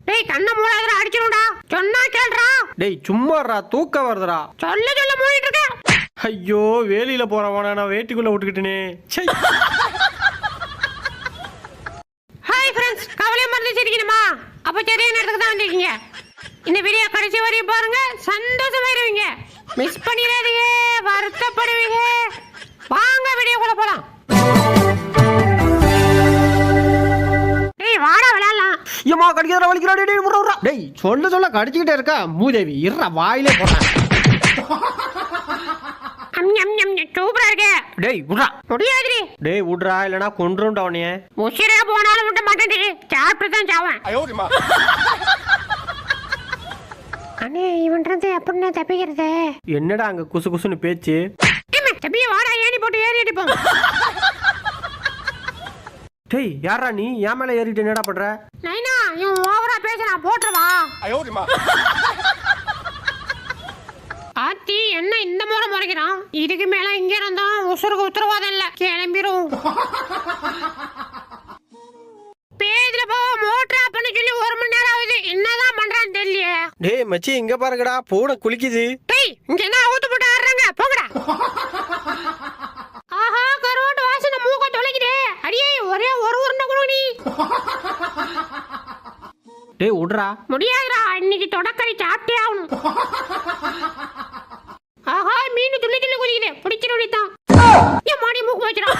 டேய் கண்ண மூடாதடா அடிச்சிடுடா. சொன்னா கேளுடா. டேய் சும்மாடா தூக்க வருதுடா. சொல்ல மூடிட்டு இருக்க. ஐயோ வேலியில போறவனா நான் வேட்டிக்குள்ள விட்டுக்கிட்டேனே. சை. ஹாய் ஃப்ரெண்ட்ஸ், கவலையை மறந்து சிரிக்கணுமா? அப்ப சரியான இடத்துக்கு தான் வந்திருக்கீங்க. இந்த வீடியோ கடைசி வரையும் பாருங்க, சந்தோஷமாயிருவீங்க. மிஸ் பண்ணிடாதீங்க, வருத்தப்படுவீங்க. வாங்க வீடியோக்குள்ள போலாம். டேய் வாடா விளையாடலாம். ஏமா கடிக்கிறா வலிக்கிறா. டேய் விடுறா. டேய் சொல்ல கடிச்சிட்டே இருக்கா மூதேவி. இருடா வாயிலே போறேன். சூப்பரா இருக்கு. டேய் விடுறா. முடியாதுடி. டேய் விடுறா இல்லனா கொன்றுண்டா உன்னைய. உசிரே போனாலும் விட மாட்டேன்டி. சாப்பிட்டு தான் சாவேன். அண்ணே இவன்றது எப்படின்னா தப்பிக்கிறது? என்னடா அங்க குசு குசுன்னு பேச்சு? தப்பிய வாடா, ஏணி போட்டு ஏறி அடிப்போம். டேய் யாரா நீ என் மேல ஏறிட்டு என்னடா பண்ற? நைனா இவன் ஓவரா பேசுறான், போட்டுவா. ஆத்தி என்ன இந்த முறை முறைக்கிறான்? இதுக்கு மேல இங்க இருந்தோம் உசுருக்கு உத்தரவாதம் இல்ல, கிளம்பிரும். பேதுல போ மோட்டர் ஆஃப் பண்ண சொல்லி 1 மணி நேரம் ஆகுது. என்னதான் பண்றான்னு தெரியல. டேய் மச்சி இங்க பாருங்கடா, பூனை குளிக்குது. டேய் இங்க என்ன அவுத்து போட்டு ஆடுறாங்க, போங்கடா. ஆஹா கரோட்டு வாசனை மூக்க தொலைக்குதே. அடியே ஒரே ஒரு உருண்டை குடுடி. டேய் விடுறா. முடியாதுடா, இன்னைக்கு தொடக்கறி சாப்பிட்டே ஆகணும். ஆஹா மீன் துள்ளி துள்ளி குதிக்குதே, பிடிச்சிருடி தான். ஏன் மாடி மூக்கு வச்சிடும்.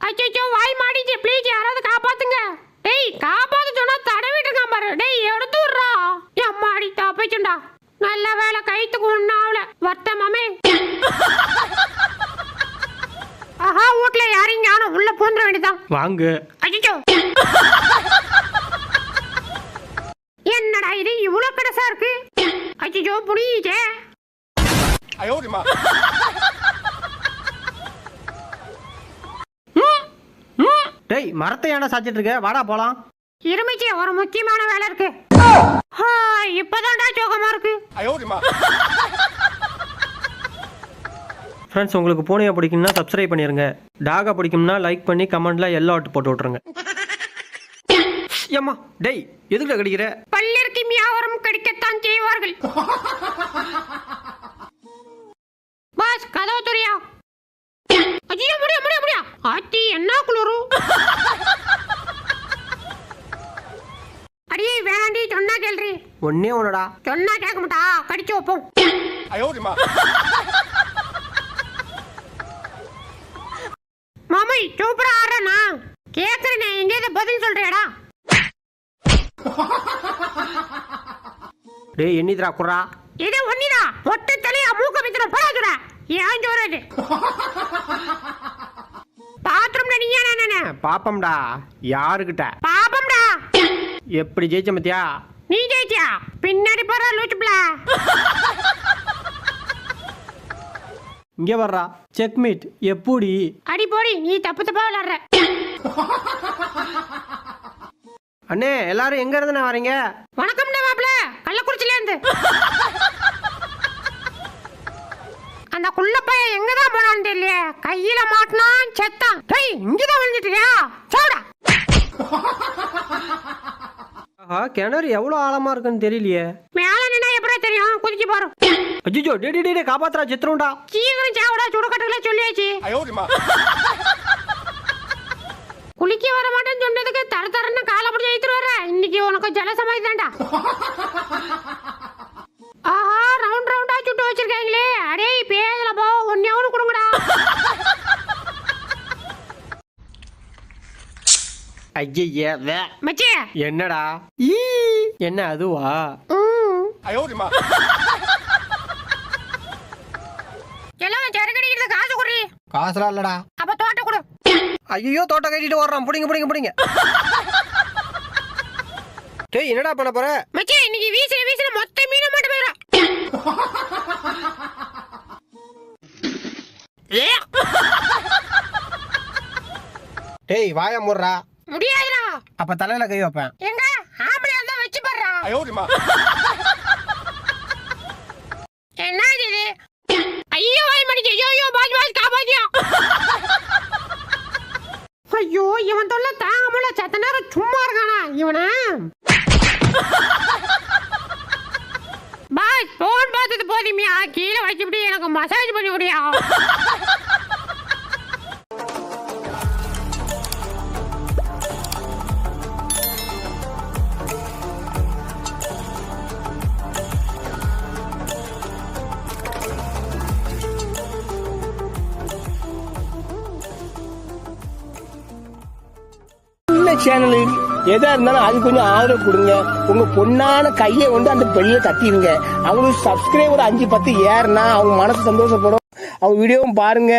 அச்சோ வாய் மாடிச்சு, ப்ளீஸ் யாராவது காப்பாத்துங்க. டேய் காப்பாத்து சொன்னா தடவிட்டு இருக்கான் பாரு. டேய் எடுத்து விடுறா. என் மாடி தப்பிச்சுண்டா. நல்ல வேலை கைத்துக்கு ஒண்ணாவல வட்டமாமே. ஆஹா வீட்டுல யாரையும் காணோம், உள்ள பூந்துட வேண்டியதான். வாங்க. அச்சோ என்னடா இது இவ்வளவு பெருசா இருக்கு? அச்சோ புரியுதே. டேய் மரத்தை ஏன்டா சாச்சிட்டு இருக்க? வாடா போலாம். இருமிச்சி ஒரு முக்கியமான வேலை இருக்கு. இப்பதான்டா சோகமா இருக்கு. ஃப்ரெண்ட்ஸ் உங்களுக்கு பூனையை பிடிக்கும்னா சப்ஸ்கிரைப் பண்ணிருங்க. டாகா பிடிக்கும்னா லைக் பண்ணி கமெண்ட்ல எல்லோ ஆட் போட்டு விட்டுருங்க. ஏம்மா டேய் எதுக்குடா கடிக்கிற? பல்லிற்கு மியாவரம் கடிக்கத்தான் செய்வார்கள். பாஸ் கதவு துரியா. ஐயோ முடியா முடியா முடியா. ஆத்தி என்ன குளிரு. அடியே வேண்டி சொன்னா கேள்றி. ஒன்னே ஒன்னடா. சொன்னா கேட்க மாட்டா, கடிச்சு வைப்போம். மாமை சூப்பரா ஆடுறனா? கேக்குறேன், எங்கேயாவது பதில் சொல்றியாடா? டேய் எண்ணிதரா குறா. இது ஒண்ணிடா. ஒட்டு தலையா மூக்க பித்தன போறாதுடா. ஏன் ஜோரது? பாத்ரூம்ல நீயா நானே? பாப்பம்டா. யாருக்கிட்ட? பாப்பம்டா. எப்படி ஜெயிச்ச மத்தியா? நீ ஜெயிச்சியா? பின்னாடி போற லூச்சுப்ல. இங்க வர்றா. செக்மேட் எப்படி? அடி போடி, நீ தப்பு தப்பா விளையாடுற. அண்ணே எல்லாரும் எங்க இருந்து வரீங்க? வணக்கம்டா மாப்ள, கள்ளக்குறிச்சில இருந்து. அந்த குள்ளப்பைய எங்கதான் போனான்னு தெரியல. கையில மாட்டினான் செத்தான். டேய் இங்கதான் வந்துட்டியா? சாவுடா. ஆஹா கிணறு எவ்வளவு ஆழமா இருக்குன்னு தெரியலையே. மேல நின்னா எப்படா தெரியும்? குதிச்சு பாரு. அஜிஜோ டே டே டே காப்பாத்துறா செத்துறோம்டா. சீக்கிரம் சாவுடா, சுடுகட்டல சொல்லியாச்சு. குளிக்க வர மாட்டேன்னு சொன்னதுக்கு தர தரன்னு காலை பிடிச்சி எடுத்துட்டு வர. இன்னைக்கு உனக்கு ஜலசமாதி தான்டா. ஆஹா ரவுண்ட் ரவுண்டா சுட்டு வச்சிருக்காங்களே. அடே பேதல போ, ஒன்னே ஒன்று கொடுங்கடா. ஐயே மச்சி என்னடா? என்ன அதுவா? எல்லாம் சரக்கடிக்கிறது காசு குடி. காசுலாம் இல்லடா. அப்ப தோட்ட கொடு. ஐயோ தோட்ட கட்டிட்டு வர்றான். புடிங்க. டேய் என்னடா பண்ண போற? மச்சி இன்னைக்கு வீசுற மொத்த மீன மட்டும் போயிடும். டேய் வாய மூடுறா. முடியாதுடா. அப்ப தலையில கை வைப்பேன். எங்க ஆம்பளையா இருந்தா வச்சு பாருடா. என்ன இது? ஐயோ வாய் மடிச்சு. ஐயோ பாஜ் காப்பாத்தியா. ஐயோ இவன் சொல்ல தாங்கமுல சத்த நேரம் சும்மா இருக்கானா இவன பாய் போன் பார்த்தது போதுமியா கீழே வச்சுட்டு எனக்கு மசாஜ் பண்ணி விடியா சேனலு எதா இருந்தாலும் அது கொஞ்சம் ஆதரவு கொடுங்க. உங்க பொண்ணான கையை வந்து அந்த பெல்ல தட்டிடுங்க. அவங்களுக்கு சப்ஸ்கிரைபர் 5-10 ஏறுனா அவங்க மனசு சந்தோஷப்படும். அவங்க வீடியோவும் பாருங்க.